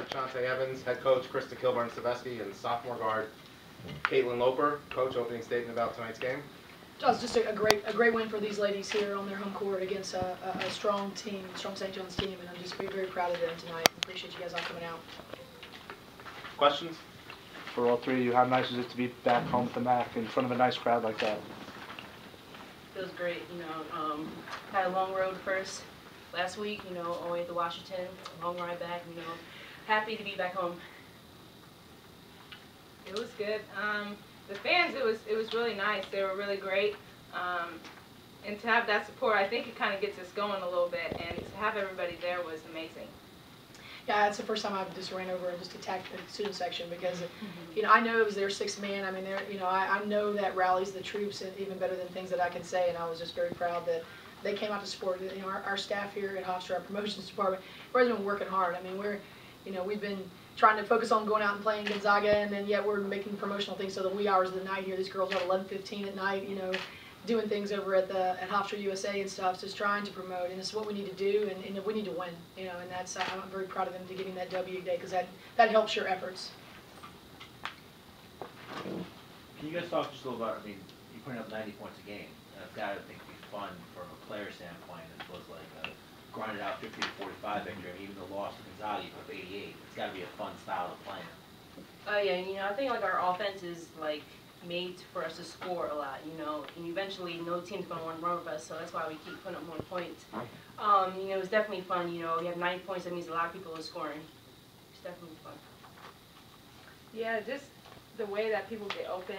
Chante Evans, head coach Krista Kilburn-Savesky, and sophomore guard Caitlin Loper. Coach, opening statement about tonight's game. It was just a great win for these ladies here on their home court against a strong team, strong St. John's team, and I'm just very proud of them tonight. I appreciate you guys all coming out. Questions? For all three of you, how nice is it to be back home at the MAC in front of a nice crowd like that? Feels great, had a long road first last week, all the way to Washington, long ride back, happy to be back home. It was good. The fans, it was really nice. They were really great. And to have that support, I think it kind of gets us going a little bit, and to have everybody there was amazing. Yeah, that's the first time I've just ran over and just attacked the student section because, I know it was their sixth man. I mean, I know that rallies the troops and even better than things that I can say, and I was just very proud that they came out to support. Our staff here at Hofstra, our promotions department, we've been working hard. I mean, we've been trying to focus on going out and playing Gonzaga, and then yet we're making promotional things so the wee hours of the night here. These girls are at 11:15 at night, doing things over at Hofstra USA and stuff, just trying to promote, and this is what we need to do, and we need to win, and that's I'm very proud of them to getting that W today because that helps your efforts. Can you guys talk just a little about? I mean, you're putting up 90 points a game, and it's got to be fun from a player standpoint as well as like a grinded out 50 to 45 victory. Even the loss to Gonzaga, you put up 88. It's got to be a fun style of playing. Oh yeah, I think like our offense is like made for us to score a lot, and eventually no team's going to want to run with us, so that's why we keep putting up more points. It was definitely fun, we have 90 points, that means a lot of people are scoring. It's definitely fun. Yeah, just the way that people get open,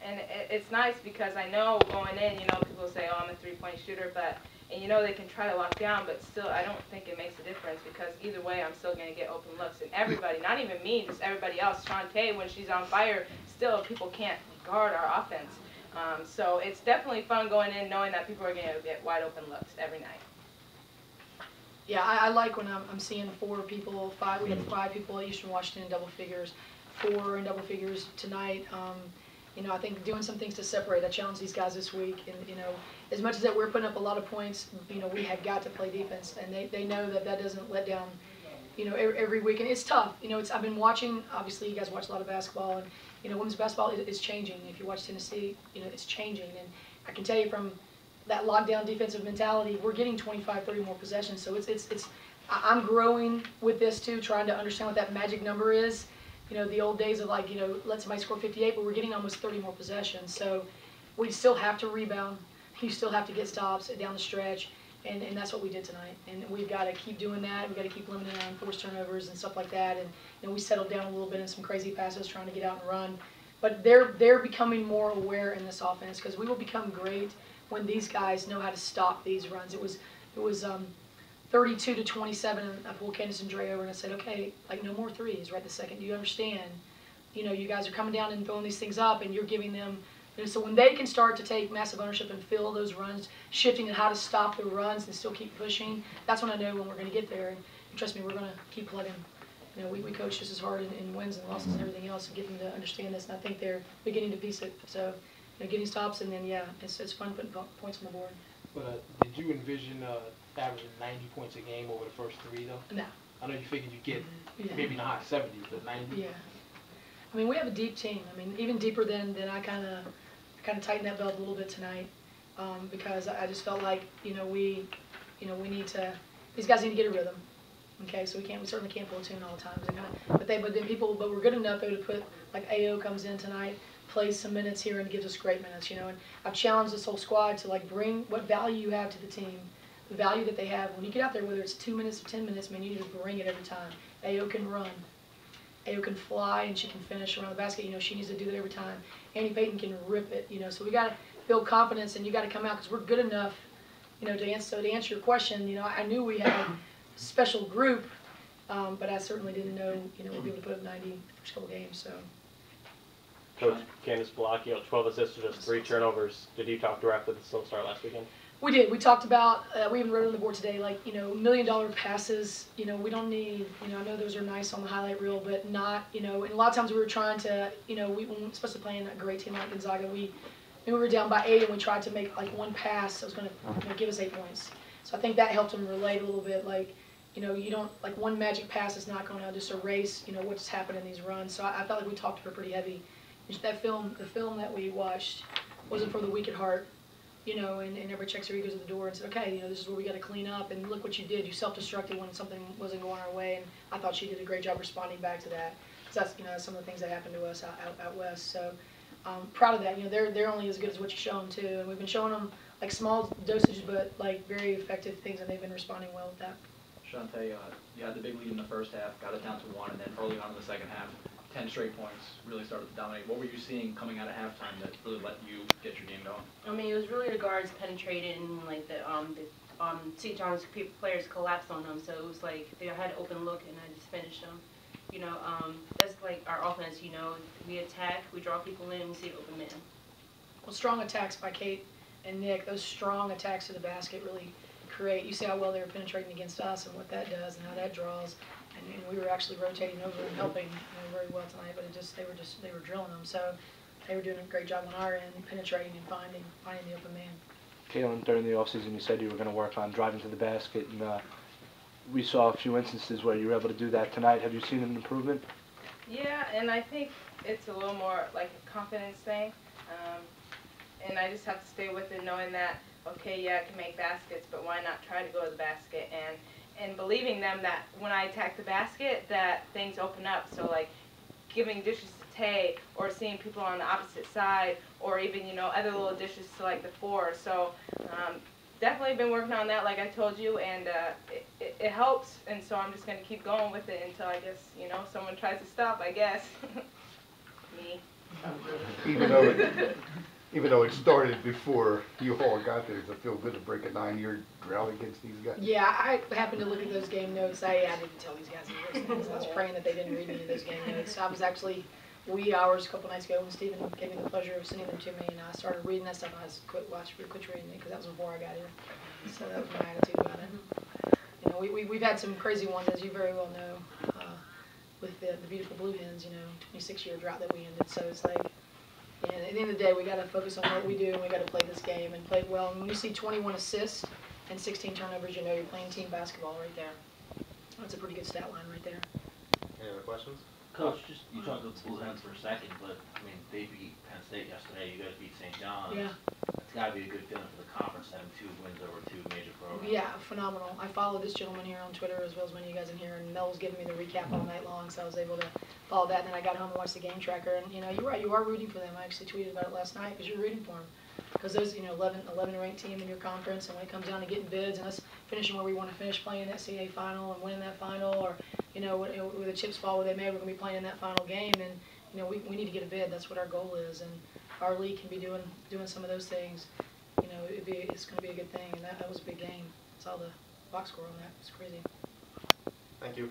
and it's nice because I know going in, people say, oh, I'm a three-point shooter, and they can try to lock down, but still I don't think it makes a difference because either way I'm still going to get open looks. And everybody, not even me, just everybody else, Shantae, when she's on fire, still people can't guard our offense. So it's definitely fun going in knowing that people are going to get wide open looks every night. Yeah, I like when I'm seeing 4 people, 5. We had 5 people at Eastern Washington in double figures, 4 in double figures tonight. I think doing some things to separate. I challenged these guys this week, and as much as that we're putting up a lot of points, we have got to play defense, and they know that doesn't let down, every week, and it's tough. I've been watching. Obviously, you guys watch a lot of basketball, and women's basketball is changing. If you watch Tennessee, it's changing, and I can tell you from that lockdown defensive mentality, we're getting 25, 30 more possessions. So I'm growing with this too, trying to understand what that magic number is. The old days of like, let somebody score 58, but we're getting almost 30 more possessions. So we still have to rebound. You still have to get stops down the stretch, and that's what we did tonight. And we've got to keep doing that. We've got to keep limiting on forced turnovers and stuff like that. And we settled down a little bit in some crazy passes, trying to get out and run. But they're becoming more aware in this offense because we will become great when these guys know how to stop these runs. It was 32 to 27, and I pulled Candace and Dre over and I said, okay, like no more threes right this second. Do you understand? You guys are coming down and throwing these things up, and you're giving them. So when they can start to take massive ownership and fill those runs, shifting and how to stop the runs and still keep pushing, that's when I know when we're going to get there. And trust me, we're going to keep plugging. We coach just as hard in wins and losses and everything else to get them to understand this, and I think they're beginning to piece it. So, getting stops, and then it's fun putting points on the board. But did you envision averaging 90 points a game over the first 3 though? No. I know you figured you'd get maybe in the high 70s, but 90. Yeah. I mean, we have a deep team. I mean, even deeper than I kind of tightened that belt a little bit tonight because I just felt like we need to. These guys need to get a rhythm. Okay, so we certainly can't pull a tune all the time. But we're good enough though to put like AO comes in tonight, plays some minutes here and gives us great minutes. And I've challenged this whole squad to like bring what value you have to the team, the value that they have when you get out there, whether it's 2 minutes or 10 minutes. Man, you need to bring it every time. AO can run, AO can fly, and she can finish around the basket. She needs to do that every time. Annie Payton can rip it. So we got to build confidence, and you got to come out because we're good enough. To answer your question, I knew we had special group, but I certainly didn't know, we'd be able to put up 90 the first couple games. So, Coach Candace Bellacchio, 12 assists to just 3 turnovers. Did you talk to her after the slow start last weekend? We did. We talked about. We even wrote on the board today, like $1 million passes. We don't need. I know those are nice on the highlight reel, but not. And a lot of times we were trying to. Especially playing a great team like Gonzaga, we were down by 8 and we tried to make like one pass that was going to give us 8 points. So I think that helped them relate a little bit, like. you know, you don't, like one magic pass is not going to just erase, you know, what's happened in these runs. So I felt like we talked to her pretty heavy. Just that film, the film that we watched wasn't for the weak at heart, you know, and everybody checks their egos at the door and said, okay, you know, this is where we got to clean up, and look what you did. You self-destructed when something wasn't going our way, and I thought she did a great job responding back to that. Because that's, you know, some of the things that happened to us out west. So proud of that. You know, they're only as good as what you show them too, and we've been showing them like small dosages, but like very effective things, and they've been responding well with that. Shante, you had the big lead in the first half, got it down to 1, and then early on in the second half, 10 straight points, really started to dominate. What were you seeing coming out of halftime that really let you get your game going? I mean, it was really the guards penetrated and like the St. John's players collapsed on them, so it was like they had an open look and I just finished them. You know, that's like our offense. You know, we attack, we draw people in, we see open men. Well, strong attacks by Kate and Nick. Those strong attacks to the basket really create. You see how well they were penetrating against us and what that does and how that draws. And we were actually rotating over and helping, you know, very well tonight. But they were drilling them. So they were doing a great job on our end, penetrating and finding the open man. Caitlin, during the offseason, you said you were going to work on driving to the basket, and we saw a few instances where you were able to do that tonight. Have you seen an improvement? Yeah, and I think it's a little more like a confidence thing. And I just have to stay with it knowing that, okay, yeah, I can make baskets, but why not try to go to the basket? And believing them that when I attack the basket, that things open up. So, like, giving dishes to Tay or seeing people on the opposite side or even, you know, other little dishes to, like, the 4. So, definitely been working on that, like I told you, and it helps. And so I'm just going to keep going with it until, I guess, you know, someone tries to stop, I guess. Me. Even though it started before you all got there, does it feel good to break a 9-year drought against these guys? Yeah, I happened to look at those game notes. I didn't tell these guys any of those things. I was praying that they didn't read any of those game notes. I was actually wee hours a couple nights ago when Stephen gave me the pleasure of sending them to me, and I started reading that stuff, and I just quit reading it because that was before I got here. So that was my attitude about it. You know, we've had some crazy ones, as you very well know, with the beautiful Blue Hens, you know, 26-year drought that we ended. So it's like, and at the end of the day, we got to focus on what we do, and we got to play this game and play it well. And when you see 21 assists and 16 turnovers, you know you're playing team basketball right there. That's a pretty good stat line right there. Any other questions? Coach, just you talked about the Blue Hens for a second, but I mean they beat Penn State yesterday. You guys beat St. John's. Yeah. It's got to be a good feeling for the conference having 2 wins over 2 major programs. Yeah, phenomenal. I follow this gentleman here on Twitter as well as many of you guys in here, and Mel was giving me the recap all night long, so I was able to follow that. And then I got home and watched the game tracker, and you know, you're right, you are rooting for them. I actually tweeted about it last night because you're rooting for them. Because those, you know, 11 ranked team in your conference, and when it comes down to getting bids and us finishing where we want to finish, playing that CA final and winning that final, or you know, where the chips fall where they may, we're going to be playing in that final game, and you know, we need to get a bid. That's what our goal is, and our league can be doing some of those things. You know, it's going to be a good thing, and that was a big game. I saw the box score on that. It's crazy. Thank you.